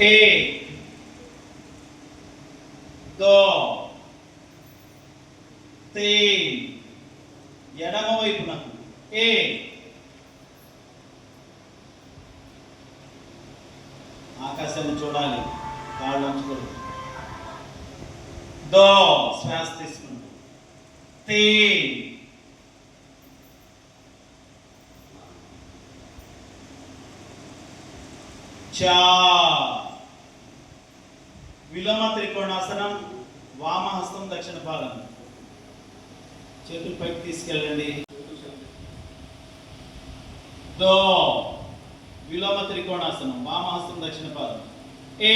एक, दो, तीन, ఎడమ వైపునకు ఏ ఆకాశాన్ని చూడాలి, కాళ్ళు ఉంచకూడదు. దో శ్వాస తీసుకుంటూ, తీన్, చార్. విలోమ త్రికోణాసనం, వామహస్తం దక్షిణ పాదం. చేతులు పైకి తీసుకెళ్ళండి. దో విలోమ త్రికోణాసనం, వామహస్తం దక్షిణ పాదం. ఏ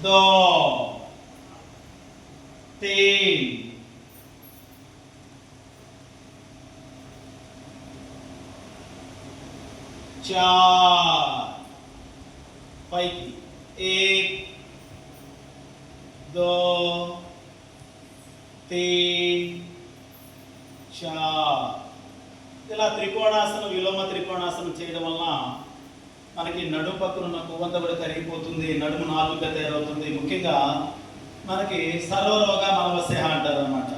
దో, తీన్, चार, पैकी एक, दो, तीन, चार. ఇలా త్రికోణాసనం, విలోమ త్రికోణాసనం చేయడం వల్ల మనకి నడుము పక్కన ఉన్న కొవ్వంతా కూడా కరిగిపోతుంది, నడుము నాలుగుగా తయారవుతుంది. ముఖ్యంగా మనకి సర్వరోగ మలవస్య అంటారు అనమాట.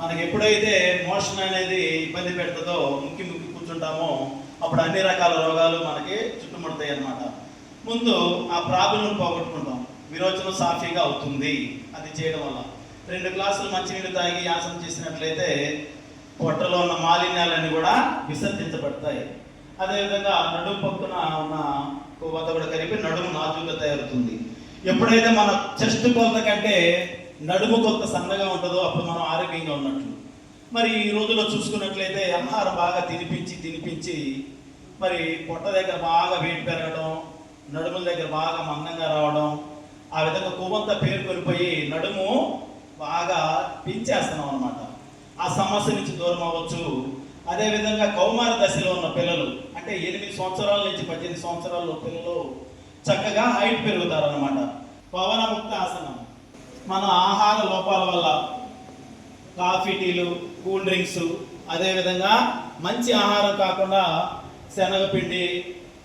మనకి ఎప్పుడైతే మోషన్ అనేది ఇబ్బంది పెడుతుందో, ముక్కి కూర్చుంటామో, అప్పుడు అన్ని రకాల రోగాలు మనకి చుట్టుముడతాయి అన్నమాట. ముందు ఆ ప్రాబ్లం పోగొట్టుకుంటాం, విరోచనం సాఫీగా అవుతుంది అది చేయడం వల్ల. 2 గ్లాసులు మంచినీళ్ళు తాగి ఆసనం చేసినట్లయితే పొట్టలో ఉన్న మాలిన్యాలన్నీ కూడా విసర్జించబడతాయి. అదేవిధంగా నడుము పక్కన ఉన్న కొవ్వంతా కూడా కలిపి నడుము నాజుగా తయారవుతుంది. ఎప్పుడైతే మన చెస్ట్ కొలత కంటే నడుము కొలత సన్నగా ఉంటుందో అప్పుడు మనం ఆరోగ్యంగా ఉన్నట్లు. మరి ఈ రోజుల్లో చూసుకున్నట్లయితే ఆహారం బాగా తినిపించి మరి పొట్ట దగ్గర బాగా వెయిట్ పెరగడం, నడుముల దగ్గర బాగా మందంగా రావడం, ఆ విధంగా కొవ్వంతా పేరుకొనిపోయి నడుము బాగా పెంచేస్తున్నాం అనమాట. ఆ సమస్య నుంచి దూరం అవ్వచ్చు. అదేవిధంగా కౌమార దశలో ఉన్న పిల్లలు, అంటే 8 సంవత్సరాల నుంచి 18 సంవత్సరాల పిల్లలు చక్కగా హైట్ పెరుగుతారన్నమాట. పవనముక్త ఆసనం. మన ఆహార లోపాల వల్ల కాఫీ, టీలు, కూల్ డ్రింక్స్, అదేవిధంగా మంచి ఆహారం కాకుండా శనగపిండి,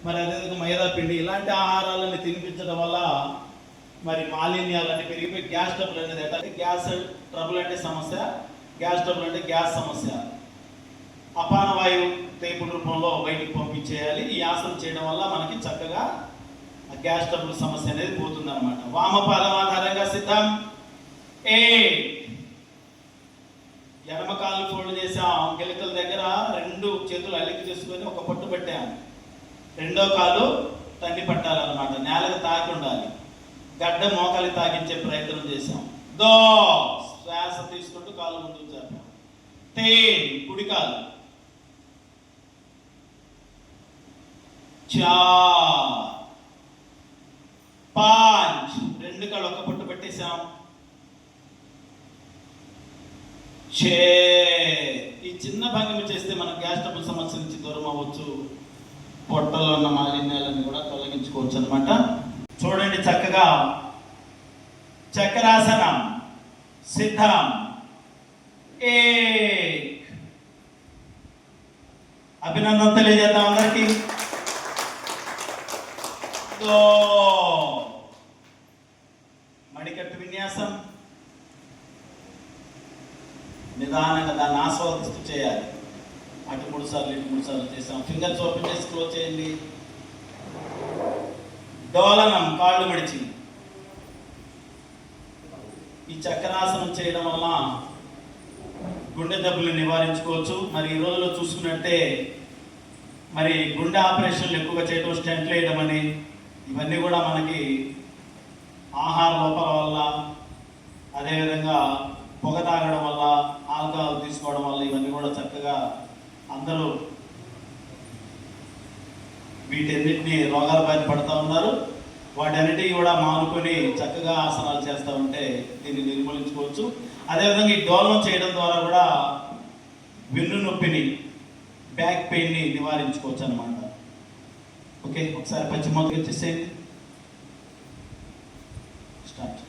మరి అదేవిధంగా మైదా పిండి ఇలాంటి ఆహారాలను తినిపించడం వల్ల మరి మాలిన్యాలన్నీ పెరిగిపోయి గ్యాస్ ట్రబుల్ అనేది అంటే గ్యాస్ ట్రబుల్ అంటే సమస్య, గ్యాస్ ట్రబుల్ అంటే గ్యాస్ సమస్య. అపాన వాయువు తేపుడు రూపంలో బయటికి పంపించేయాలి. ఈ ఆసనం చేయడం వల్ల మనకి చక్కగా గ్యాస్ ట్రబుల్ సమస్య అనేది పోతుంది అనమాట. వామపాదం ఆధారంగా సిద్ధం. ఏ ఎడమ కాలు ఫోల్డ్ చేసాం, గిలకల దగ్గర 2 చేతులు అల్లిక చేసుకొని ఒక పట్టు పెట్టాం. రెండో కాలు తండ్రి పట్టాలన్నమాట, నేలకు తాకి ఉండాలి. గడ్డ మోకాలి తాకించే ప్రయత్నం చేసాం. దో శ్వాస తీసుకుంటూ కాలు ముందుకు చేద్దాం. తీన్ కుడి కాలు, చార్, పాంచ్ 2 కాళ్ళు ఒక పట్టు పెట్టేసాం. ఈ చిన్న భంగిమ చేస్తే మనం గ్యాస్ ట్రబుల్ సమస్య నుంచి దూరం అవ్వచ్చు. పొట్టలో ఉన్న మాలిన్యాలను కూడా తొలగించుకోవచ్చు అనమాట. చూడండి చక్కగా చక్రాసనం సిద్ధం. అభినందన తెలియజేద్దాం అందరికి. మడికట్టు విన్యాసం. నిదానంగా దాన్ని ఆస్వాదిస్తూ చేయాలి. అటు 3 సార్లు ఇటు 3 సార్లు చేసాం. ఫింగర్స్ ఓపెన్ చేసి క్లోజ్ చేయండి. డోలనం, కాళ్ళు మడిచి. ఈ చక్రాసనం చేయడం వల్ల గుండె జబ్బులు నివారించుకోవచ్చు. మరి ఈ రోజుల్లో చూసుకున్నట్టే మరి గుండె ఆపరేషన్లు ఎక్కువగా చేయడం, స్టెంట్లు వేయడం అని, ఇవన్నీ కూడా మనకి ఆహార లోపాల వల్ల, అదేవిధంగా పొగ తాగడం వల్ల, ఆల్కహాల్ తీసుకోవడం వల్ల ఇవన్నీ కూడా చక్కగా అందరూ వీటన్నిటిని రోగాల బారి పడుతూ ఉన్నారు. వాటన్నిటికీ కూడా మానుకొని చక్కగా ఆసనాలు చేస్తూ ఉంటే దీన్ని నిర్మూలించుకోవచ్చు. అదేవిధంగా ఈ డోలనం చేయడం ద్వారా కూడా వెన్ను నొప్పిని, బ్యాక్ పెయిన్ని నివారించుకోవచ్చు అనమాట. ఓకే, ఒకసారి పశ్చిమకి వచ్చేసేయండి. స్టార్ట్.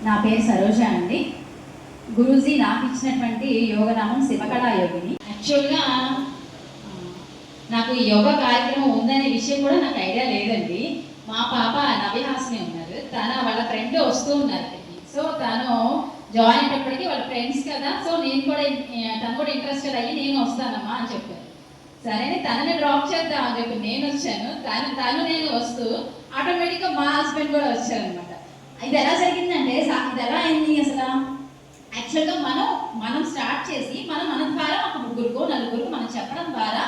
నా పేరు సరోజ అండి. గురూజీ నాకు ఇచ్చినటువంటి యోగనామం శివకళా యోగిని. యాక్చువల్గా నాకు ఈ యోగా కార్యక్రమం ఉందనే విషయం కూడా నాకు ఐడియా లేదండి. మా పాప నవిహాసిని ఉన్నారు, వాళ్ళ ఫ్రెండ్ వస్తూ ఉన్నారు. సో తను జాయిన్ అయ్యేటప్పటికి వాళ్ళ ఫ్రెండ్స్ కదా, సో తను కూడా ఇంట్రెస్టెడ్ అయ్యి నేను వస్తానమ్మా అని చెప్పారు. సరే తనని డ్రాప్ చేద్దాం అని చెప్పి నేను వచ్చాను. నేను వస్తూ ఆటోమేటిక్గా మా హస్బెండ్ కూడా వచ్చారనమాట. ఇది ఎలా జరిగిందంటే, ఇది ఎలా అయింది అసలు, యాక్చువల్గా మనం స్టార్ట్ చేసి మన ద్వారా ఒక ముగ్గురుకో నలుగురికి మనం చెప్పడం ద్వారా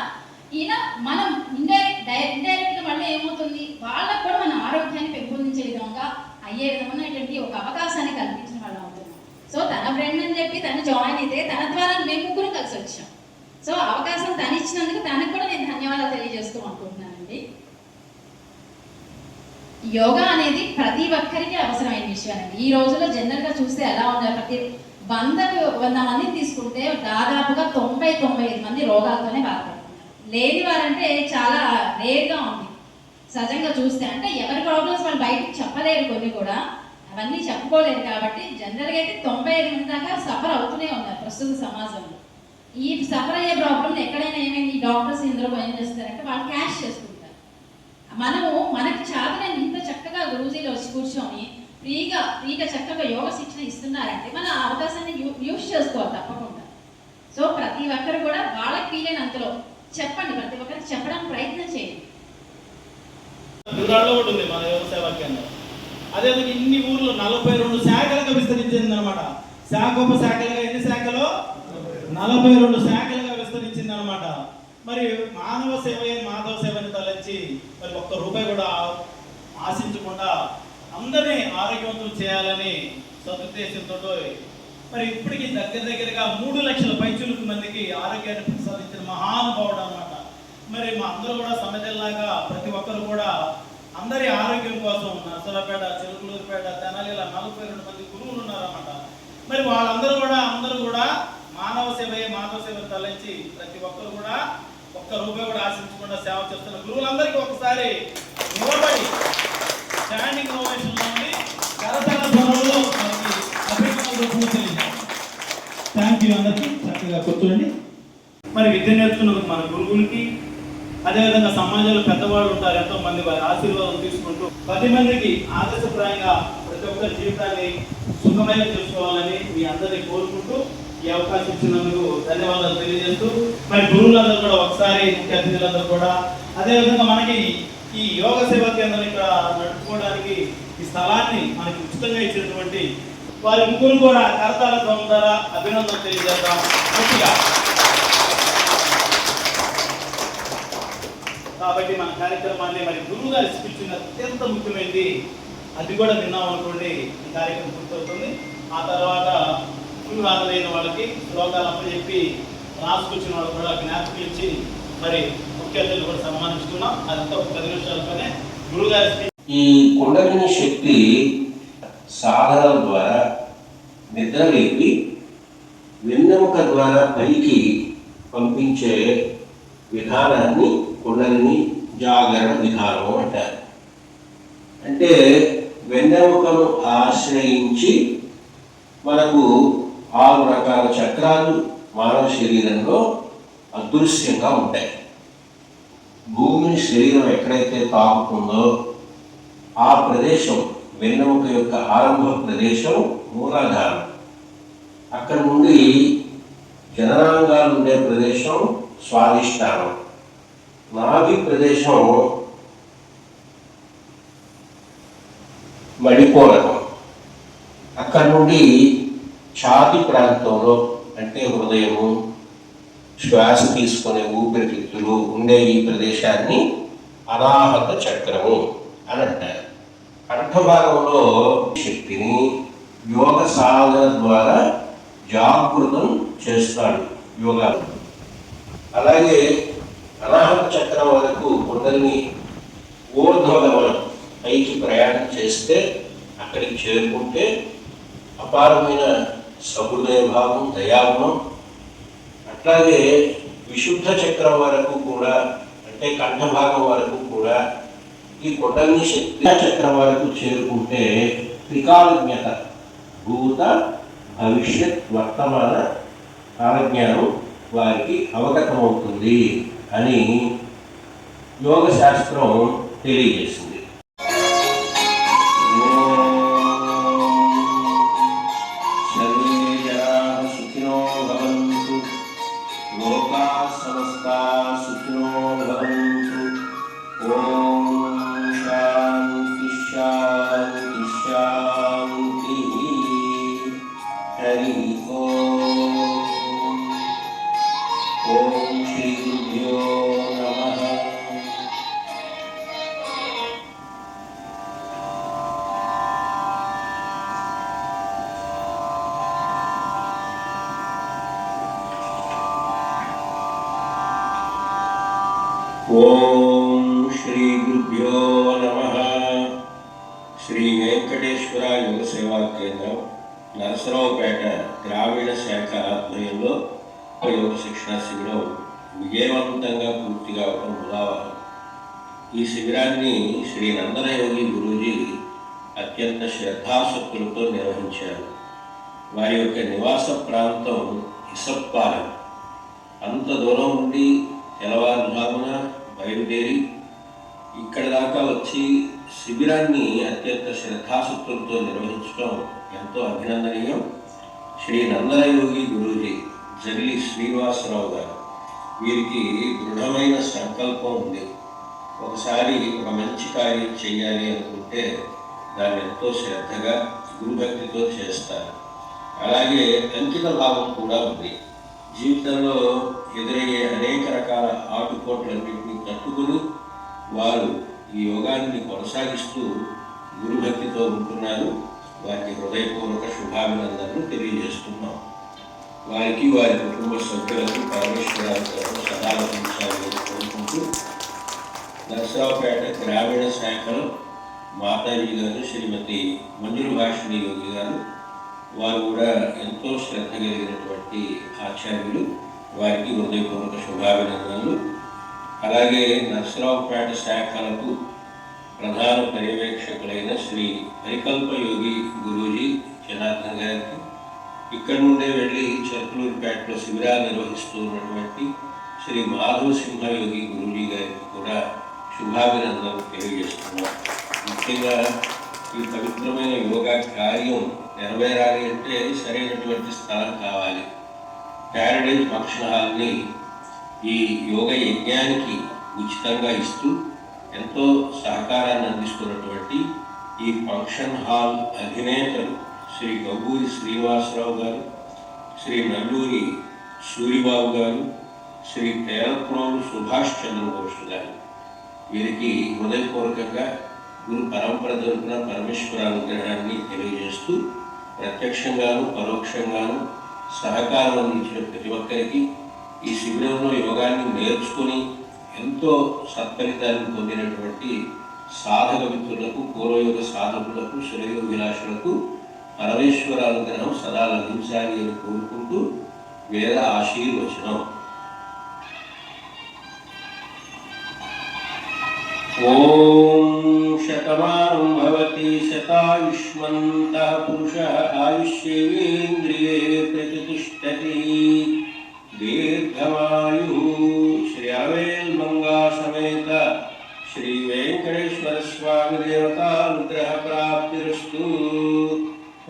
మనం ఇండైరెక్ట్గా మళ్ళీ ఏమవుతుంది, వాళ్ళకు కూడా మన ఆరోగ్యాన్ని పెంపొందించే విధంగా అయ్యే విధమైనటువంటి ఒక అవకాశాన్ని కల్పించిన వాళ్ళం అవుతున్నాం. సో తన ఫ్రెండ్ అని చెప్పి తను జాయిన్ అయితే తన ద్వారా మేము ముగ్గురు కలిసి వచ్చాం. సో అవకాశం తను ఇచ్చినందుకు తనకు కూడా నేను ధన్యవాదాలు తెలియజేస్తూ అనుకుంటున్నానండి. యోగా అనేది ప్రతి ఒక్కరికి అవసరమైన విషయం అండి. ఈ రోజుల్లో జనరల్గా చూస్తే ఎలా ఉన్నారు, ప్రతి 100 మందిని తీసుకుంటే దాదాపుగా 90-95 మంది రోగాలతోనే బాధపడుతున్నారు. లేని వారంటే చాలా రేర్గా ఉంది సహజంగా చూస్తే. అంటే ఎవరి ప్రాబ్లమ్స్ వాళ్ళు బయటకు చెప్పలేరు, కొన్ని కూడా అవన్నీ చెప్పుకోలేరు. కాబట్టి జనరల్గా అయితే 95 మంది దాకా సఫర్ అవుతూనే ఉన్నారు ప్రస్తుత సమాజంలో. ఈ సఫర్ అయ్యే ప్రాబ్లమ్ ఎక్కడైనా ఏమైంది, ఈ డాక్టర్స్ ఇందులో ఏం చేస్తారంటే వాళ్ళు క్యాష్ చేసుకుంటారు. మనకి చాదనని ఇంత చక్కగా గురూజీలు వచ్చి కూర్చొని ఫ్రీగా చక్కగా యోగ శిక్షణ ఇస్తున్నారంటే మన ఆ అవకాశాన్ని యూజ్ చేసుకోవాలి తప్పకుండా. సో ప్రతి ఒక్కరు కూడా వాళ్ళకి వీలైనంతలో చెప్పండి, ప్రతి ఒక్కరికి చెప్పడానికి ప్రయత్నం చేయండి. దూరాల్లో ఉంటుంది మన యోగ సేవా కేంద్రం. అదేవిధంగా ఇన్ని ఊర్లు 42 శాఖలుగా విస్తరించింది అనమాట. శాఖోపశాఖలుగా ఎన్ని శాఖలు? 42 శాఖలుగా విస్తరించింది అనమాట. మరి మానవ సేవే మాధవ సేవని తలచి మరి ఒక్క రూపాయి కూడా ఆశించకుండా అందరినీ ఆరోగ్యవంతులు చేయాలని సదుద్దేశంతో మరి ఇప్పటికీ దగ్గరగా 3 లక్షల పైచులకు మందికి ఆరోగ్యాన్ని ప్రసాదించిన మహానుభావుడు అనమాట. మరి మా అందరూ కూడా సమాజంలాగా ప్రతి ఒక్కరు కూడా అందరి ఆరోగ్యం కోసం నర్సరాపేట, చిలుకలూరుపేట, తెనాలి ఇలా 42 మంది గురువులు ఉన్నారన్నమాట. మరి వాళ్ళందరూ కూడా మానవ సేవే మాధవ సేవను తలచి ప్రతి ఒక్కరు కూడా ఒక్క రూపాయి కూడా ఆశించకుండా సేవ చేస్తున్న గురువులందరికీ ఒకసారి నిలబడి స్టాండింగ్ ఓవేషన్ నుండి కరతాళ ధ్వనుల్లో మనకి అభినందనలు రూపంలో తెలియజేయాలి. థ్యాంక్ యూ అందరికీ. చక్కగా కూర్చోండి. మరి విద్య నేర్చుకున్న మన గురువులకి, అదేవిధంగా సమాజంలో పెద్దవాళ్ళు ఉంటారు, ఎంతో మంది వారి ఆశీర్వాదం తీసుకుంటూ 10 మందికి ఆదర్శప్రాయంగా ప్రతి ఒక్కరి జీవితాన్ని సుఖమయం చేసుకోవాలని మీ అందరినీ కోరుకుంటూ ఈ అవకాశం ఇచ్చినందుకు ధన్యవాదాలు తెలియజేస్తూ మరి గురువులందరూ కూడా ఒకసారి ముఖ్య అతిథులందరూ కూడా, అదేవిధంగా మనకి ఈ యోగ సేవా కేంద్రం ఇక్కడ నడుపుకోవడానికి ఈ స్థలాన్ని మనకి ఉచితంగా ఇచ్చినటువంటి వారి ముగ్గురు కూడా కరతాళ ధ్వనుల ద్వారా అభినందనలు తెలియజేద్దాం. గట్టిగా. కాబట్టి మన కార్యక్రమాన్ని మరి గురువు గారి స్పీచ్ అత్యంత ముఖ్యమైనది, అది కూడా విన్నాం అనుకోండి ఈ కార్యక్రమం పూర్తవుతుంది. ఆ తర్వాత గురువు హాజరైన వాళ్ళకి శ్లోకాలు అప్పచెప్పి రాసుకొచ్చిన వాళ్ళు కూడా జ్ఞాపకం ఇచ్చి మరి ముఖ్య అతిథులు కూడా సన్మానిస్తున్నాం. అదంతా ఒక 10 నిమిషాలతోనే గురువు గారి స్పీచ్. ఈ కుండలిని శక్తి సాధన ద్వారా నిద్రలేపి వెన్నెముక ద్వారా పైకి పంపించే విధానాన్ని కుండలిని జాగరణ విధానం అంటారు. అంటే వెన్నెముకను ఆశ్రయించి మనకు 6 రకాల చక్రాలు మానవ శరీరంలో అదృశ్యంగా ఉంటాయి. భూమిని శరీరం ఎక్కడైతే తాకుతుందో ఆ ప్రదేశం వెన్నెముక యొక్క ఆరంభ ప్రదేశం మూలాధారం. అక్కడ నుండి జననాంగాలు ఉండే ప్రదేశం స్వాధిష్టానం. నాభి ప్రదేశం మడికోరకం. అక్కడ నుండి ఛాతి ప్రాంతంలో అంటే హృదయము, శ్వాస తీసుకునే ఊపిరితిత్తులు ఉండే ఈ ప్రదేశాన్ని అనాహత చక్రము అని అంటారు. కంఠభాగంలో శక్తిని యోగ సాధన ద్వారా జాగృతం చేస్తాడు యోగా. అలాగే అనాహత చక్రం వరకు కుండలిని ఊర్ధ్వగమనం పైకి ప్రయాణం చేస్తే అక్కడికి చేరుకుంటే అపారమైన సహృదయ భావం, దయాగుణం. అట్లాగే విశుద్ధ చక్రం వరకు కూడా అంటే కంఠభాగం వరకు కూడా ఈ కుండలిని శక్తి చక్రం వరకు చేరుకుంటే త్రికాలజ్ఞత, భూత భవిష్యత్ వర్తమాన కాలజ్ఞానం వారికి అవగతమవుతుంది అని యోగ శాస్త్రం తెలియజేసింది. ఓం శ్రీ గురుభ్యో నమః. శ్రీ వెంకటేశ్వర యోగ సేవా కేంద్రం నరసరావుపేట గ్రామీణ శాఖ ఆధ్వర్యంలో యోగ శిక్షణ శిబిరం విజయవంతంగా పూర్తి కావడం ముదావహం. ఈ శిబిరాన్ని శ్రీ నందన యోగి గురూజీ అత్యంత శ్రద్ధాసక్తులతో నిర్వహించారు. వారి యొక్క నివాస ప్రాంతం ఇసప్పాలెం. అంత దూరం నుండి తెల్లవారుజామున బయలుదేరి ఇక్కడ దాకా వచ్చి శిబిరాన్ని అత్యంత శ్రద్ధాసక్తులతో నిర్వహించడం ఎంతో అభినందనీయం. శ్రీ నందన యోగి గురూజీ జల్లి శ్రీనివాసరావు గారు, వీరికి దృఢమైన సంకల్పం ఉంది. ఒకసారి ఒక మంచి కార్యం చేయాలి అనుకుంటే దాన్ని ఎంతో శ్రద్ధగా గురుభక్తితో చేస్తారు. అలాగే అంకిత భావం కూడా ఉంది. జీవితంలో ఎదురయ్యే అనేక రకాల ఆటుపోట్లన్నింటినీ తట్టుకుని వారు ఈ యోగాన్ని కొనసాగిస్తూ గురుభక్తితో ఉంటున్నారు. వారికి హృదయపూర్వక శుభాభినందనలు తెలియజేస్తున్నాం. వారికి వారి కుటుంబ సభ్యులకు పరమేశ్వరాలను సదా లభించాలని కోరుకుంటూ నరసరావుపేట గ్రామీణ శాఖలో మాతాజీ గారు శ్రీమతి మంజుల భాషిణి యోగి గారు, వారు కూడా ఎంతో శ్రద్ధ కలిగినటువంటి ఆచార్యులు. వారికి హృదయపూర్వక శుభాభినందనలు. అలాగే నరసరావుపేట శాఖలకు ప్రధాన పర్యవేక్షకులైన శ్రీ పరికల్ప యోగి గురూజీ జనార్దన్ గారికి, ఇక్కడి నుండే వెళ్ళి చర్కులూరుపేటలో శిబిరాలు నిర్వహిస్తూ ఉన్నటువంటి శ్రీ మాధవ సింహ యోగి గురూజీ గారికి కూడా శుభాభినందనలు తెలియజేస్తున్నాం. ముఖ్యంగా ఈ పవిత్రమైన యోగా కార్యం నెరవేరాలి అంటే సరైనటువంటి స్థలం కావాలి. ప్యారడైజ్ ఫంక్షన్ హాల్ని ఈ యోగ యజ్ఞానికి ఉచితంగా ఇస్తూ ఎంతో సహకారాన్ని అందిస్తున్నటువంటి ఈ ఫంక్షన్ హాల్ అధినేతలు శ్రీ గబ్బూరి శ్రీనివాసరావు గారు, శ్రీ నల్లూరి సూరిబాబు గారు, శ్రీ తేరప్రోలు సుభాష్ చంద్రబోస్ గారు, వీరికి హృదయపూర్వకంగా గురు పరంపర తరపున పరమేశ్వర అనుగ్రహాన్ని తెలియజేస్తూ ప్రత్యక్షంగాను పరోక్షంగాను సహకారం అందించిన ప్రతి ఒక్కరికి, ఈ శిబిరంలో యోగాన్ని నేర్చుకుని ఎంతో సత్ఫలితాన్ని పొందినటువంటి సాధక మిత్రులకు, పూర్వయోగ సాధకులకు, శ్రేయోభిలాషులకు పరమేశ్వర అనుగ్రహం సదా లభించాలి అని కోరుకుంటూ వేద ఆశీర్వచనం. ఓం శతమానం భవతి శతాయుష్మంతః పురుషః ఆయుష్యేంద్రియే ప్రతిష్ఠతి దీర్ఘమాయు. శ్రీ అవేల్మంగా సమేత శ్రీ వెంకటేశ్వర స్వామి దేవతానుగ్రహ ప్రాప్తిరస్తు.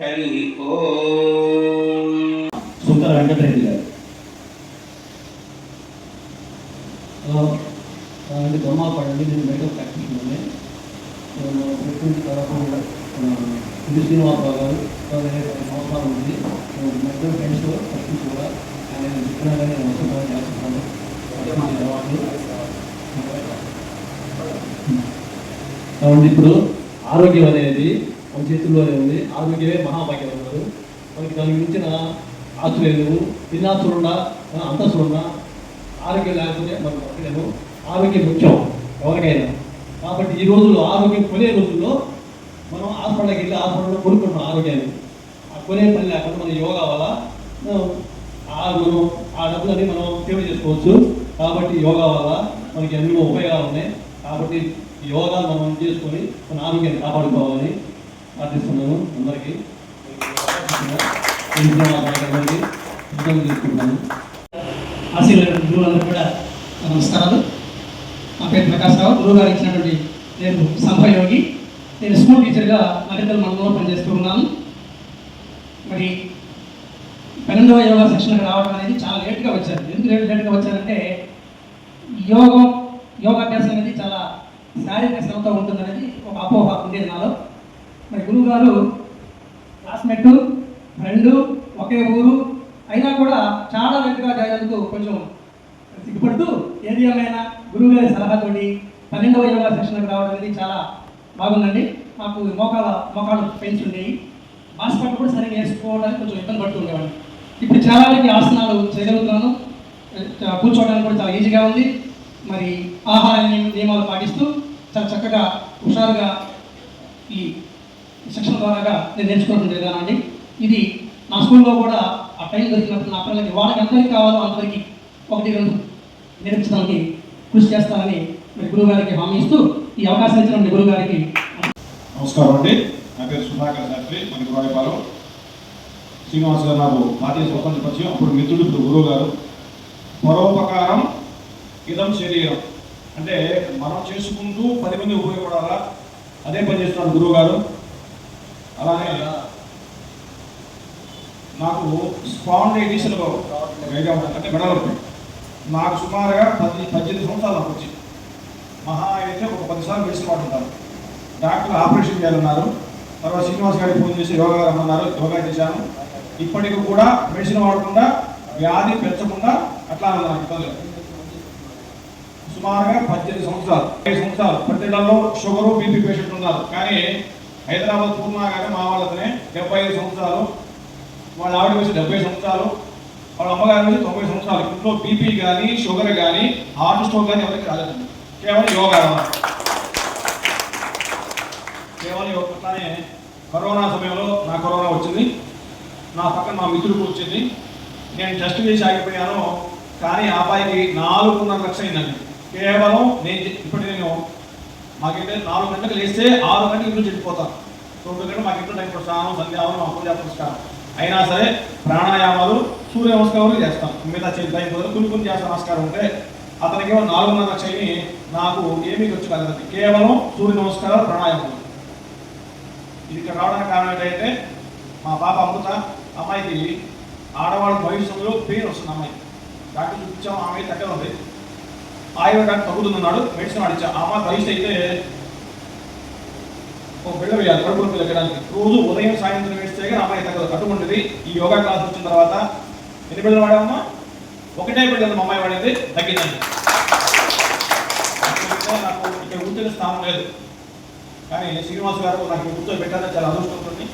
హరి ఓం. సుందర వెంకటరెడ్డి గారు అంటే దొమ్మాపడండి. నేను మేకప్ ప్రాక్టీషనర్ని. ప్రకృతి తరఫు ఇది శ్రీనివాసరావు గారు సంవత్సరాలు ఉంది. మెడికల్ ఫ్రెండ్స్ ఫస్ట్ కూడా ఆయన చెప్పినాగానే నేను వస్తున్నాను చేస్తున్నాను. కాబట్టి ఇప్పుడు ఆరోగ్యం అనేది మన చేతుల్లోనే ఉంది. ఆరోగ్యమే మహాభాగ్యం అన్నారు. మనకి దానికి మించిన ఆస్తులు లేవు. ఎన్ని ఆస్తులున్నా అంతస్తులున్నా ఆరోగ్యం లేకపోతే మనం బతకలేము. ఆరోగ్యం ముఖ్యం ఎవరికైనా. కాబట్టి ఈ రోజుల్లో ఆరోగ్యం కొనే రోజుల్లో మనం హాస్పిటల్కి వెళ్ళి హాస్పిటల్లో కొనుక్కుంటున్నాం ఆరోగ్యాన్ని. ఆ కొనే పని లేకుండా మన యోగా వల్ల మనం ఆ డబ్బులని మనం సేవ్ చేసుకోవచ్చు. కాబట్టి యోగా వల్ల మనకి ఎన్నో ఉపయోగాలు ఉన్నాయి. కాబట్టి యోగా మనం చేసుకొని మన ఆరోగ్యాన్ని కాపాడుకోవాలని ప్రార్థిస్తున్నాను. అందరికీ తీసుకుంటున్నాను. ఆశీర్వాదం గురువులందరూ కూడా నమస్కారాలు. నా పేరు ప్రకాశ్ రావు. గురువు గారు ఇచ్చినటువంటి నేను సంభయోగి. నేను స్కూల్ టీచర్గా నగరికల్ మండలంలో పనిచేస్తూ ఉన్నాను. మరి 12వ యోగా శిక్షణకు రావడం అనేది చాలా లేట్గా వచ్చారు. ఎందుకు లేట్గా వచ్చారంటే యోగాభ్యాసం అనేది చాలా శారీరక శ్రమతో ఉంటుందనేది ఒక అపోహ ఉండేది నాలో. మరి గురువు గారు క్లాస్మేట్, ఫ్రెండు, ఒకే ఊరు అయినా కూడా చాలా లేట్గా చేయడానికి కొంచెం సిగ్గుపడుతూ ఏది ఏమైనా గురువు గారి సలహాతోటి 12వ యోగా శిక్షణకు రావడం అనేది చాలా బాగుందండి. మాకు మోకాలు పెయిన్స్ ఉండేవి. హాస్పిటల్ కూడా సరిగ్గా వేసుకోవడానికి కొంచెం ఇబ్బంది పడుతూ ఉండేవాడిని. ఇప్పుడు చాలా వరకు ఆసనాలు చేయగలుగుతున్నాను. కూర్చోవడానికి కూడా చాలా ఈజీగా ఉంది. మరి ఆహార నియమాలు పాటిస్తూ చాలా చక్కగా హుషారుగా ఈ శిక్షణ ద్వారాగా నేను నేర్చుకోవడం జరిగానండి. ఇది నా స్కూల్లో కూడా ఆ టైం దొరికినప్పుడు నా పిల్లలకి వాళ్ళకి ఎంతవరకు కావాలో అంతవరకు 1-2 నేర్పించడానికి కృషి చేస్తానని మరి గురువు గారికి హామీ ఇస్తూ ఈ అవకాశం ఇచ్చినటువంటి గురువు గారికి నమస్కారం అండి. నా పేరు సుధాకర్ శాస్త్రి, మనకి రాయపాలెం. శ్రీనివాస్ గారు నాకు పార్టీ స్వతంత్ర పరిచయం, అప్పుడు మిత్రుడు, ఇప్పుడు గురువు గారు. పరోపకారం ఇదం శరీరం అంటే మనం చేసుకుంటూ 10 మంది ఉపయోగపడాలా, అదే పని చేస్తున్నాడు గురువు గారు. అలానే నాకు స్పాండైటిస్ అంటే మెడలొప్పి నాకు సుమారుగా 18 సంవత్సరాలు నాకు వచ్చి మహా అయితే ఒక 10 సార్లు మెడిసిన్ వాడుతుంటాను. డాక్టర్ ఆపరేషన్ చేయాలన్నారు. తర్వాత శ్రీనివాస్ గారికి ఫోన్ చేసి యోగా రమ్మన్నారు, యోగా చేశాను. ఇప్పటికి కూడా మెడిసిన్ వాడకుండా వ్యాధి పెంచకుండా అట్లా నాకు సుమారుగా 18 సంవత్సరాలు 5 సంవత్సరాలు. ప్రతిలో షుగరు బీపీ పేషెంట్ ఉన్నారు. కానీ హైదరాబాద్ పూర్ణ కానీ మా వాళ్ళతోనే 75 సంవత్సరాలు, వాళ్ళ ఆవిడ వయసు 70 సంవత్సరాలు, వాళ్ళ అమ్మగారి వయసు 90 సంవత్సరాలు. ఇంట్లో బీపీ కానీ షుగర్ కానీ హార్ట్ స్ట్రోక్ కానీ ఎవరికి రాలేదు. కేవలం యోగా కేవలం యోగా. అట్లానే కరోనా సమయంలో నా కరోనా వచ్చింది, నా పక్కన మా మిత్రుడికి వచ్చింది. నేను టెస్ట్ చేసి ఆగిపోయాను. కానీ ఆ అబ్బాయికి 4.5 లక్షలు అయిందండి. కేవలం నేను మాకైతే 4 గంటలకు లేస్తే 6 గంటలకు ఇంట్లో చెడిపోతాను. 9 గంటలు మాకు ఇంట్లో టైం స్నానం, సంధ్యావనం, అపూజ పురస్కారం అయినా సరే ప్రాణాయామాలు, సూర్య నమస్కారాలు చేస్తాం. మిగతా టైం కుదరదు, కొన్ని చేస్తాం నమస్కారం ఉంటే. అతనికి 4.5 లక్షలు నాకు ఏమీ ఖర్చు కాదండి. కేవలం సూర్య నమస్కారాలు, ప్రాణాయామాలు. ఇది ఇక్కడ రావడానికి కారణం ఏంటంటే మా పాప అమృత అమ్మాయికి ఆడవాళ్ళ భవిష్యత్తులో పెయిన్ వస్తుంది. అమ్మాయి డాక్టర్ చూపించాము, ఆమె తగ్గ ఉంది. ఆయుర్వేద డాక్టర్ తగ్గుతుందన్నాడు, మెడిసిన్ వాడిచ్చా. అమ్మాయి భవిష్యత్తు అయితే ఒక బిళ్ళ వేయాలి, కడుపులో వెళ్ళడానికి. రోజు ఉదయం సాయంత్రం వేస్తే కానీ అమ్మాయి తగ్గదు. అటువంటిది ఈ యోగా క్లాస్ వచ్చిన తర్వాత ఎన్ని బిళ్ళలు వాడామమ్మా? 1 బిళ్ళ మా అమ్మాయి వాడింది, తగ్గిందండి. నాకు ఇక్కడ కూర్చొని స్థానం లేదు. కానీ శ్రీనివాస్ గారు నాకు కూర్చొని పెట్టాలని చాలా అదృష్టం ఉంటుంది.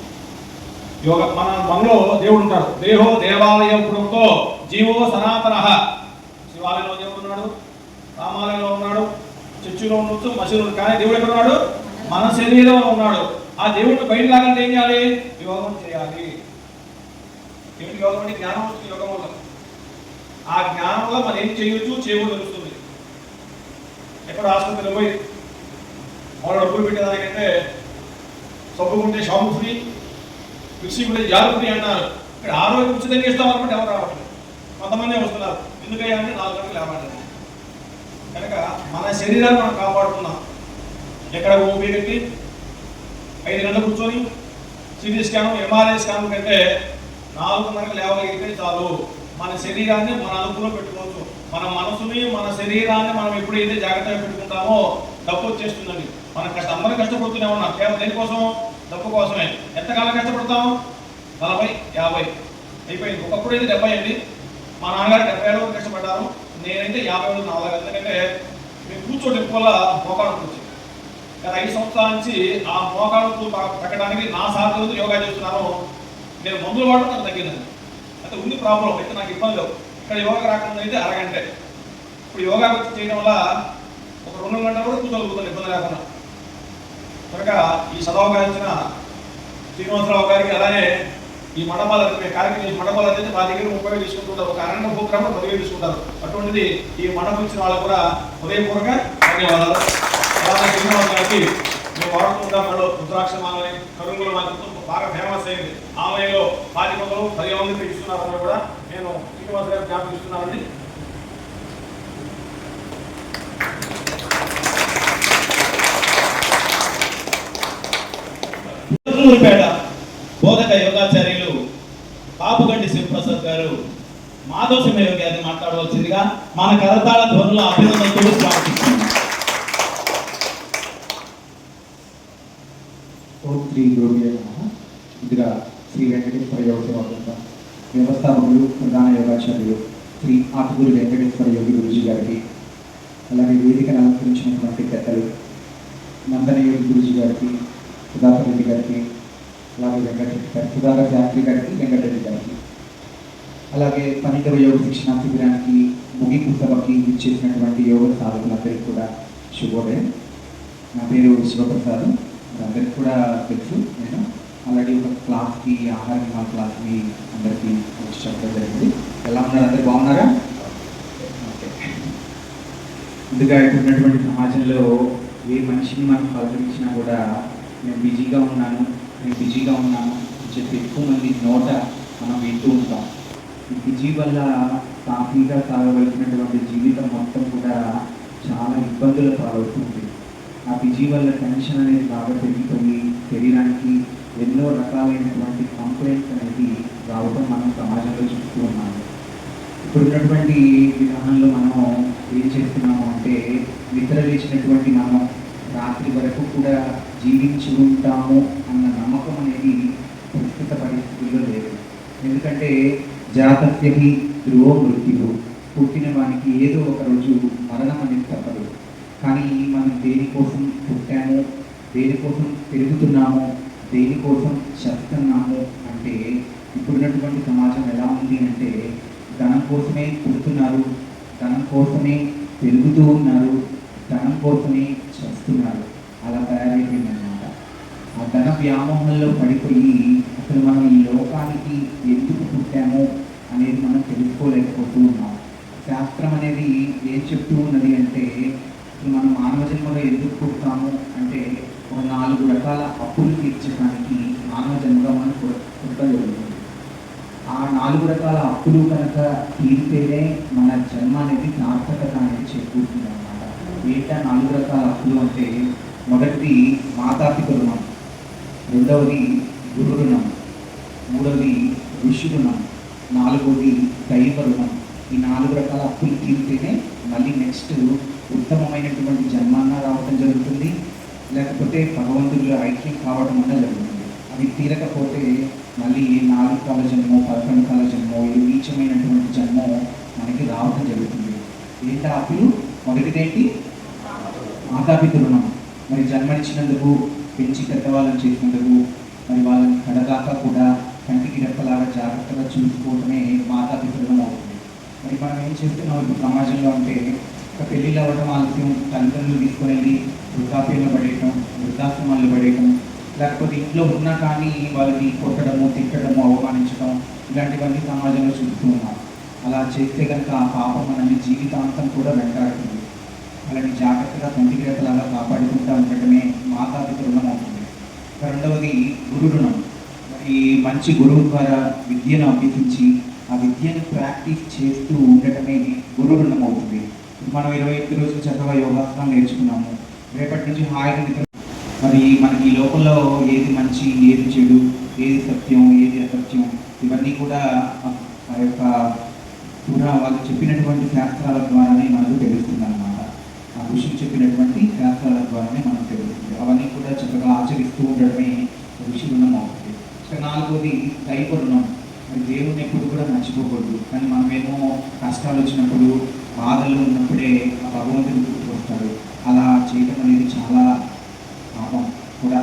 యోగా మనలో దేవుడు ఉంటాడు. దేహో దేవాలయం పురంతో జీవో సనాతన. శివాలయంలో దేవుడు ఉన్నాడు, రామాలయంలో ఉన్నాడు, చర్చిలో ఉండొచ్చు, మసీదులో. కానీ దేవుడు ఎక్కడ ఉన్నాడు? మన శరీరంలో ఉన్నాడు. ఆ దేవుడిని బయట లాగంటే ఏం చేయాలి? యోగం చేయాలి. ఏమిటి యోగం అంటే? జ్ఞానం వస్తుంది యోగం వల్ల. ఆ జ్ఞానం వల్ల మనం ఏం చేయొచ్చు, చేయకూడదు తెలుస్తుంది. ఎక్కడ ఆసుపత్రిలో పోయి వాళ్ళు డబ్బులు పెట్టేదానికంటే సబ్బుకుంటే షాంపూ ఫ్రీ, మిక్సీ కూడా జారు ఫ్రీ అన్నారు. ఇక్కడ ఆరోగ్యం ఉచితంగా ఇస్తామనుకుంటే ఎవరు రావట్లేదు, కొంతమంది వస్తున్నారు. ఎందుకయ్యా అంటే 4 గంటలు లేవట్లేదు. కనుక మన శరీరాన్ని మనం కాపాడుకున్నాం. ఎక్కడ ఓపీ పెట్టి 5 గంటలు కూర్చొని సిటీ స్కాన్, ఎంఆర్ఐ స్కాన్ కంటే 4:30 లేవగలిగితే చాలు. మన శరీరాన్ని మన అదుపులో పెట్టుకోవచ్చు. మన మనసుని, మన శరీరాన్ని మనం ఎప్పుడైతే జాగ్రత్తగా పెట్టుకుంటామో డబ్బు వచ్చేస్తుందండి. మనం అందరం కష్టపడుతూనే ఉన్నాం. కేవలం దేనికోసం? డబ్బు కోసమే. ఎంతకాలం కష్టపడతాం? 40, 50 అయిపోయింది. ఒకప్పుడు అయితే 70 అండి. మా నాన్నగారు 70 వరకు కష్టపడ్డారు. నేనైతే 50 వరకు రావాలి. ఎందుకంటే మేము కూర్చోటి వల్ల మోకాళ్ళకు వచ్చింది. గత 5 సంవత్సరాల నుంచి ఆ మోకాళ్ళకు తగ్గడానికి నా సాధనతో యోగా చేస్తున్నాను. నేను మందులు వాడడం నాకు తగ్గిందండి. అయితే ఉంది ప్రాబ్లం, అయితే నాకు ఇబ్బంది లేవు. ఇక్కడ యోగా రాకుండా అయితే అరగంటే. ఇప్పుడు యోగా చేయడం వల్ల ఒక 2 గంటల వరకు కూర్చోగలుగుతాను ఇబ్బంది లేకుండా. కనుక ఈ సదవకాశం ఇచ్చిన శ్రీనివాసరావు గారికి, అలానే ఈ మండపాలు కార్యక్రమం మండపాలు అయితే మా దగ్గర 30 తీసుకుంటుంటారు. ఒక అరణ్య ప్రోగ్రామ్ 10,000 తీసుకుంటారు. అటువంటిది ఈ మండపం ఇచ్చిన వాళ్ళకు కూడా హృదయపూర్వక ధన్యవాదాలు. అలాగే శ్రీనివాస గారికి మేము వాడుతుంటాం. మళ్ళీ రుద్రాక్షమాలని కరుంగుల మాత్రం బాగా ఫేమస్ అయింది. ఆన్లైన్లో 10 మందికి ఇస్తున్నారని కూడా నేను శ్రీనివాస గారికి జ్ఞాపకం ఇస్తున్నానండి. పేట బోధక యోగాచార్యులు పాపుగంటి శివప్రసాద్ గారు మాధవ సింహ గారిని మాట్లాడవలసిందిగా మన కరతాళ ధ్వనుల అభినందనతో స్వాగతిస్తున్నాం. ముందుగా శ్రీ వెంకటేశ్వర యోగ సేవా వ్యవస్థాపకులు, ప్రధాన యోగాచార్యులు శ్రీ ఆకుగూరి వెంకటేశ్వర యోగి గురుజీ గారికి, అలాగే వేదికను అలంకరించినటువంటి పెద్దలు నందన యోగి గురుజీ గారికి, సుధాకర్ రెడ్డి గారికి, అలాగే సుధాకర్ శాస్త్రి గారికి, వెంకటరెడ్డి గారికి, అలాగే 12వ యోగ శిక్షణ శిబిరానికి ముగింపు సభకి ఇచ్చేసినటువంటి యోగ సాధకులందరికీ కూడా శుభోదయం. నా పేరు శివప్రసాద్, అందరికీ కూడా తెలుసు. నేను అలాగే ఒక క్లాస్కి ఆహార నియమాల క్లాస్కి అందరికీ వచ్చి చెప్పడం జరిగింది. ఎలా ఉన్నారు? అందరు బాగున్నారా? ఓకే. ముందుగా ఇప్పుడున్నటువంటి సమాజంలో ఏ మనిషిని మనం పలకరించినా కూడా నేను బిజీగా ఉన్నాను అని చెప్పి ఎక్కువ మంది నోట మనం వింటూ ఉంటాం. ఈ బిజీ వల్ల సాఫీగా సాగవలసినటువంటి జీవితం మొత్తం కూడా చాలా ఇబ్బందుల పాలవుతుంది. ఆ బిజీ వల్ల టెన్షన్ అనేది బాగా పెరిగిపోయి శరీరానికి ఎన్నో రకాలైనటువంటి కంప్లైంట్స్ అనేది రావడం మనం సమాజంలో చూస్తూ ఉన్నాము. ఇప్పుడున్నటువంటి విధానంలో మనం ఏం చేస్తున్నాము అంటే నిద్ర లేచినటువంటి మనం రాత్రి వరకు కూడా జీవించి ఉంటాము అన్న నమ్మకం అనేది ప్రస్తుత పరిస్థితుల్లో లేదు. ఎందుకంటే జాతస్యహి ధ్రువో మృత్యువు, పుట్టిన వానికి ఏదో ఒక రోజు మరణం అనేది తప్పదు. కానీ మనం దేనికోసం పుట్టాము, దేనికోసం పెరుగుతున్నాము, దేనికోసం చస్తున్నాము అంటే ఇప్పుడున్నటువంటి సమాజం ఎలా ఉంది అంటే ధనం కోసమే పుడుతున్నారు, ధనం కోసమే పెరుగుతూ ఉన్నారు, ధనం కోసమే చస్తున్నారు. అలా తయారైపోయిందన్నమాట. ఆ ధన వ్యామోహంలో పడిపోయి అసలు మనం ఈ లోకానికి ఎందుకు పుట్టాము అనేది మనం తెలుసుకోలేకపోతూ ఉన్నాం. శాస్త్రం అనేది ఏం చెప్తూ ఉన్నది అంటే మనం మానవ జన్మలో ఎందుకు పుడతాము అంటే ఒక 4 రకాల అప్పులు తీర్చడానికి మానవ జన్మలో మనం పుట్టడం జరుగుతుంది. ఆ 4 రకాల అప్పులు కనుక తీరితేనే మన జన్మ అనేది సార్థకత అనేది చేకూరుతుంది అన్నమాట. ఏంటా 4 రకాల అప్పులు అంటే మొదటిది మాతాపిత రుణం, రెండవది గురు రుణం, మూడవది ఋషి రుణం, నాలుగవది దైవ రుణం. ఈ 4 రకాల అప్పులు తీరితేనే మళ్ళీ నెక్స్ట్ ఉత్తమమైనటువంటి జన్మాన్న రావడం జరుగుతుంది, లేకపోతే భగవంతుడిలో ఐక్యం కావడం అన్న జరుగుతుంది. అవి తీరకపోతే మళ్ళీ 4 కాల జన్మో 11 కాల జన్మో ఇది నీచమైనటువంటి జన్మో మనకి రావడం జరుగుతుంది. ఏంటా అప్పులు? మొదటిదేంటి? మాతాపిత రుణం. మరి జన్మనిచ్చినందుకు, పెంచి పెద్దవాళ్ళని చేసినందుకు, మరి వాళ్ళని కడదాకా కూడా కంటికి రెప్పలాగా జాగ్రత్తగా చూసుకోవడమే మాతాపిత రుణం అవుతుంది. మరి మనం ఏం చేస్తున్నాం ఇప్పుడు సమాజంలో అంటే ఒక పెళ్ళిళ్ళు అవ్వడం ఆలస్యం, తల్లిదండ్రులు తీసుకొని వెళ్ళి వృద్ధాప్యంలో పడేయటం, వృద్ధాశ్రమాల్లో పడేయటం, లేకపోతే ఇంట్లో ఉన్నా కానీ వాళ్ళని కొట్టడము, తిట్టడము, అవమానించడం, ఇలాంటివన్నీ సమాజంలో చూస్తూ ఉన్నాం. అలా చేస్తే కనుక ఆ పాపం మనల్ని జీవితాంతం కూడా వెంటాడుతుంది. వాళ్ళని జాగ్రత్తగా కంటికి రెప్పలాగా కాపాడుకుంటూ ఉండటమే మాతాపిత రుణం అవుతుంది. రెండవది గురు రుణం. మరి మంచి గురువు ద్వారా విద్యను అభ్యసించి ఆ విద్యను ప్రాక్టీస్ చేస్తూ ఉండటమే గురు రుణం అవుతుంది. మనం 21 రోజులు చక్కగా యోగాసనం నేర్చుకున్నాము. రేపటి నుంచి హాయిగా మరి మనకి ఈ లోకంలో ఏది మంచి, ఏది చెడు, ఏది సత్యం, ఏది అసత్యం, ఇవన్నీ కూడా ఆ యొక్క వాళ్ళు చెప్పినటువంటి శాస్త్రాల ద్వారానే మనకు తెలుస్తుంది అన్నమాట. ఆ ఋషులు చెప్పినటువంటి శాస్త్రాల ద్వారానే మనకు తెలుస్తుంది. అవన్నీ కూడా చక్కగా ఆచరిస్తూ ఉండడమే ఋషి రుణం అవుతుంది. ఇక 4వది దైవ రుణం. మరి దేవుడిని ఎప్పుడు కూడా మర్చిపోకూడదు. కానీ మనమేమో కష్టాలు వచ్చినప్పుడు, బాధలు ఉన్నప్పుడే ఆ భగవంతుని గుర్తుకొస్తాడు. అలా చేయటం అనేది చాలా పాపం కూడా.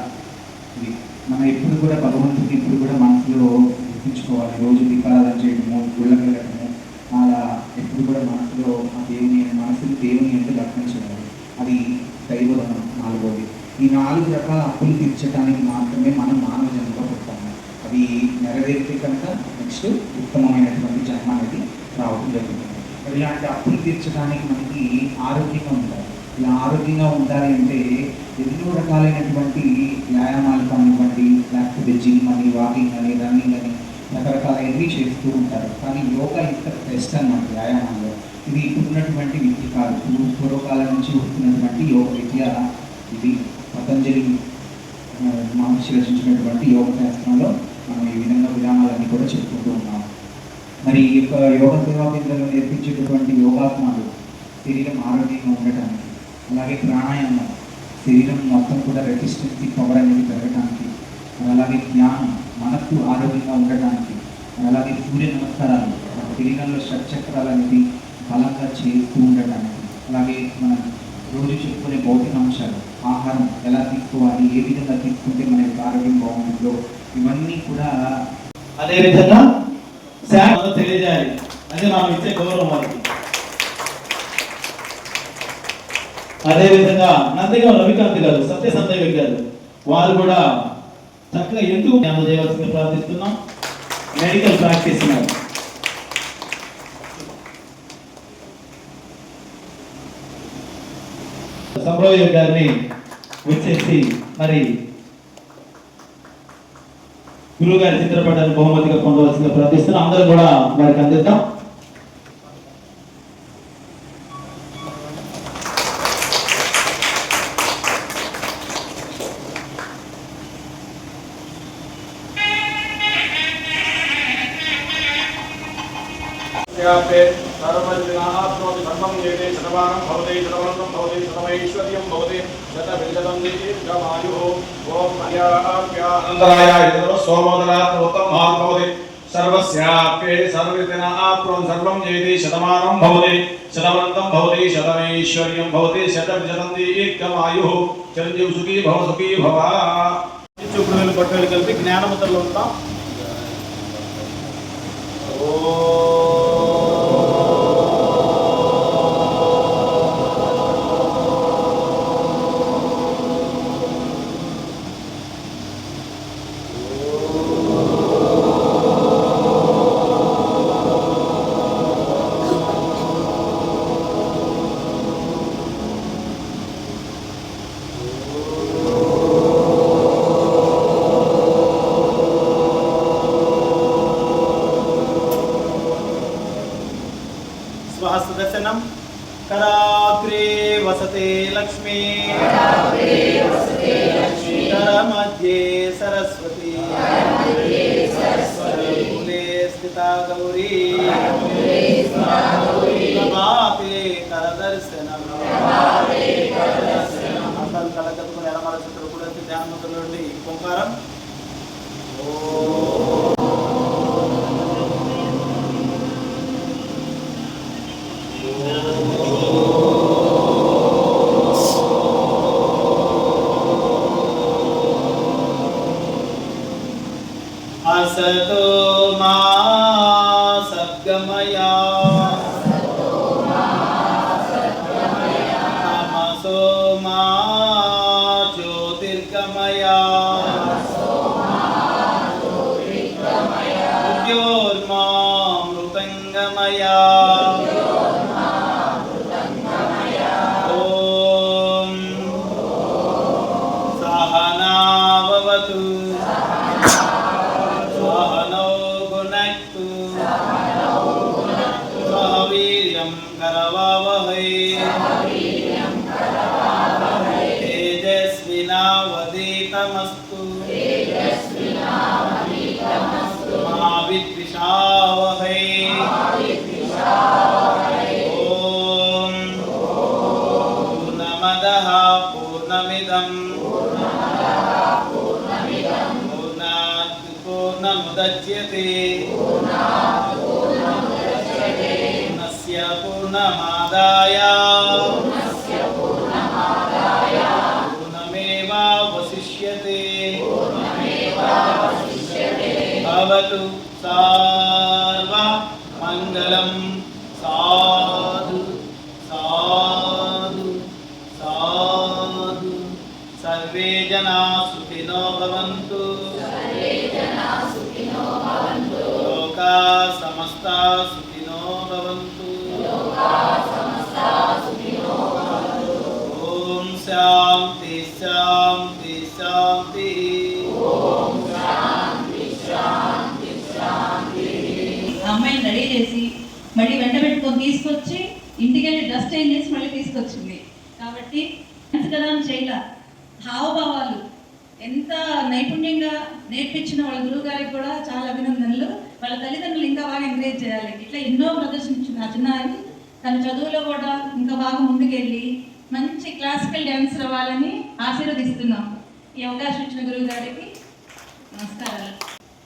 ఇది మనం ఎప్పుడు కూడా భగవంతుడిని ఇప్పుడు కూడా మనసులో గుర్తించుకోవాలి. రోజు దీపారాధన చేయటము, గుళ్ళకి వెళ్ళటము, అలా ఎప్పుడు కూడా మనసులో ఆ దేవుని అంటే దర్శనం చేయాలి. అది దైవ రుణం 4వది. ఈ 4 రకాల అప్పులు తీర్చడానికి మాత్రమే మనం మానవ జన్మలో పుడతాము. అవి నెరవేరితే కనుక నెక్స్ట్ ఉత్తమమైనటువంటి జన్మ అనేది రావడం జరుగుతుంది. మరి ఇలాంటి అప్పులు తీర్చడానికి మనకి ఆరోగ్యంగా ఉండాలి. ఇలా ఆరోగ్యంగా ఉండాలి అంటే ఎన్నో రకాలైనటువంటి వ్యాయామాలు కానివ్వండి, లేకపోతే జిమ్ అని, వాకింగ్ అని, రన్నింగ్ అని రకరకాలన్నీ చేస్తూ ఉంటారు. కానీ యోగా ఇంత బెస్ట్ అన్నమాట వ్యాయామాల్లో. ఇది ఇప్పుడున్నటువంటి విద్య కాదు, పూర్వకాలం నుంచి వస్తున్నటువంటి యోగ విద్య. ఇది పతంజలి మహర్షి రచించినటువంటి యోగ శాస్త్రంలో మనం ఈ విధంగా విధానాలన్నీ కూడా చెప్పుకుంటూ ఉన్నాం. మరి ఈ యొక్క యోగ సేవా కేంద్రంలో నేర్పించేటటువంటి యోగాసనాలు శరీరం ఆరోగ్యంగా ఉండటానికి, అలాగే ప్రాణాయామం శరీరం మొత్తం కూడా రెసిస్టెన్సీ పవర్ అనేది పెరగడానికి, అలాగే ధ్యానం మనస్సు ఆరోగ్యంగా ఉండటానికి, అలాగే సూర్య నమస్కారాలు మన శరీరంలో షట్చక్రాలు అనేది బలంగా చేస్తూ ఉండటానికి, అలాగే మనం రోజు చెప్పుకునే భౌతిక అంశాలు, ఆహారం ఎలా తీసుకోవాలి, ఏ విధంగా తీసుకుంటే మన యొక్క ఆరోగ్యం బాగుంటుందో ఇవన్నీ కూడా అదేవిధంగా తెలియజేయాలి. అది మనం ఇచ్చే గౌరవం వారికి. అదేవిధంగా నందిగా రవికాంత్ గారు, సత్యసందేవి గారు, వారు కూడా చక్కగా ఎందుకు చేయవలసిందిగా ప్రార్థిస్తున్నాం. మెడికల్ ప్రాక్టీస్ సంభవ గారిని వచ్చేసి మరి గురువు గారి చిత్రపటాన్ని బహుమతిగా పొందవలసిందిగా ప్రార్థిస్తున్నాం. అందరూ కూడా వారికి అందిద్దాం. सर्वस्याप्ये सर्वविधिना आप्नोति सर्वं जयति शतमानं भवति शतवन्तं भवति शतमैश्वर्यं भवति शतविशतं दीर्घमायुः चिरञ्जीव सुखी भव చూపుడులు పట్టులు కలిపి జ్ఞానముద్రలో ఉంటాం. स्वहस्तदर्शनं कराग्रे वसते लक्ष्मी करमध्ये सरस्वती मूले स्थिता गौरी प्रभाते करदर्शनम् అందరం కలకత్తుకుని ఎడమల చుట్టూ కూడా ధ్యానముద్రలో నుండి ఓంకారం असतो मा सद्गमया तमसो मा ज्योतिर्गमया मृत्योर्मा मृतङ्गमया ॐ सहना भवतु तेजस्विनावधीतमस्तु मा विद्विषावहै ॐ पूर्णमदः पूर्णमिदं पूर्णात् पूर्णमुदच्यते पूर्णस्य पूर्णमादाय पूर्णमेवावशिष्यते भवतु सर्वमङ्गलं साधु साधु साधु सर्वे जनाः सुखिनो भवन्तु लोकाः समस्ताः सुखिनो भवन्तु ॐ शान्ति शान्ति शान्ति అమ్మాయిని రెడీ చేసి మళ్ళీ వెంట పెట్టుకొని తీసుకొచ్చి ఇంటికి వెళ్ళి డ్రెస్ చేంజ్ చేసి మళ్ళీ తీసుకొచ్చింది. కాబట్టి కదా చేయల హావభావాలు ఎంత నైపుణ్యంగా నేర్పించిన వాళ్ళ గురువు గారికి కూడా చాలా అభినందనలు. వాళ్ళ తల్లిదండ్రులు ఇంకా బాగా ఎంకరేజ్ చేయాలి. ఇట్లా ఎన్నో ప్రదర్శించిన ఆ చిన్నారి తన చదువులో కూడా ఇంకా బాగా ముందుకెళ్ళి మంచి క్లాసికల్ డ్యాన్సర్ అవ్వాలని ఆశీర్వదిస్తున్నాం. ఈ అవకాశం ఇచ్చిన గురువు గారికి నమస్కారాలు.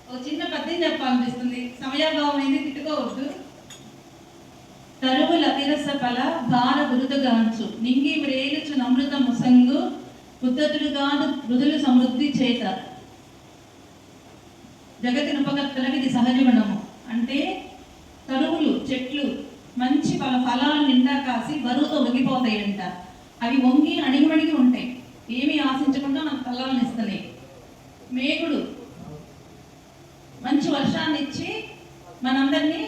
ఓ చిన్న పద్యం చెప్పాలనిపిస్తుంది. సమయాభావం అనేది తిట్టుకోవద్దు. తరువుల అతిరస ఫల భార గురుతుగాంచు నింగి వ్రేలుచు నమృత ముసంగు ఉద్దతులుగాను మృదులు సమృద్ధి చేత జగతి ఉపకర్తలకు ఇది సహజీవనము. అంటే తరువులు చెట్లు మంచి ఫలాలు నిండా కాసి బరువుతో ఒగిపోతాయంట. అవి వంగి అణిగిమణిగి ఉంటాయి, ఏమీ ఆశించకుండా మనకు ఫలాలను ఇస్తున్నాయి. మేఘుడు మంచి వర్షాన్ని ఇచ్చి మనందరినీ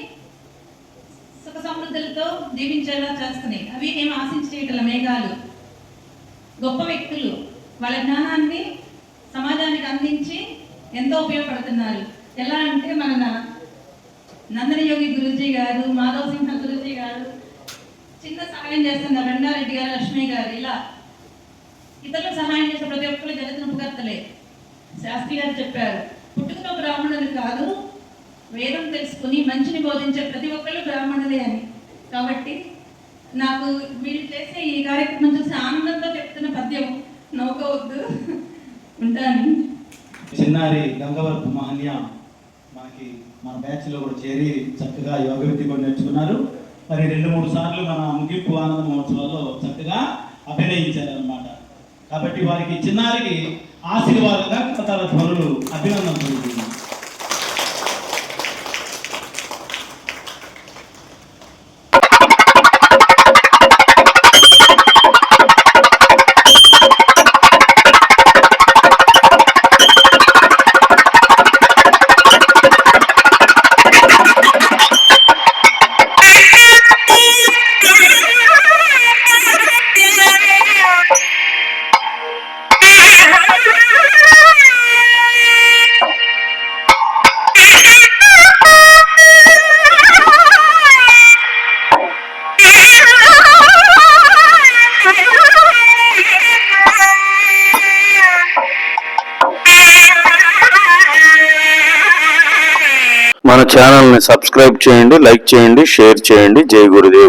సుఖ సమృద్ధులతో దీవించేలా చేస్తున్నాయి. అవి ఏమి ఆశించేయగల మేఘాలు. గొప్ప వ్యక్తులు వాళ్ళ జ్ఞానాన్ని సమాజానికి అందించి ఎంతో ఉపయోగపడుతున్నారు. ఎలా అంటే మన నందన యోగి గురూజీ గారు, మాధవ్ సింహ గురూజీ గారు చిన్న సహాయం చేస్తున్నారు, రంగారెడ్డి గారు, లక్ష్మి గారు, ఇలా ఇతరులకు సహాయం చేసే ప్రతి ఒక్కరు జగత్తును ఉపకర్తలే. శాస్త్రి గారు చెప్పారు, పుట్టుకతో బ్రాహ్మణులు కాదు, వేదం తెలుసుకుని మంచిని బోధించే ప్రతి ఒక్కళ్ళు బ్రాహ్మణులే అని. కాబట్టి నాకు వీళ్ళు చేసే ఈ కార్యక్రమం చూసి ఆనందంతో చెప్తున్న పద్యం నౌకవద్దు. ఉంటాను. చిన్నారి గంగవరపు మహన్య మనకి మన బ్యాచ్లో కూడా చేరి చక్కగా యోగ విద్య కూడా నేర్చుకున్నారు. మరి 2-3 సార్లు మన ముగింపు ఆనంద మహోత్సవాల్లో చక్కగా అభినయించారనమాట. కాబట్టి వారికి చిన్నారికి ఆశీర్వాదంగా కథల ధ్వనులు అభినందనలు తెలుపుతున్నాం. మన ఛానల్ని సబ్స్క్రైబ్ చేయండి, లైక్ చేయండి, షేర్ చేయండి. జై గురుదేవ్.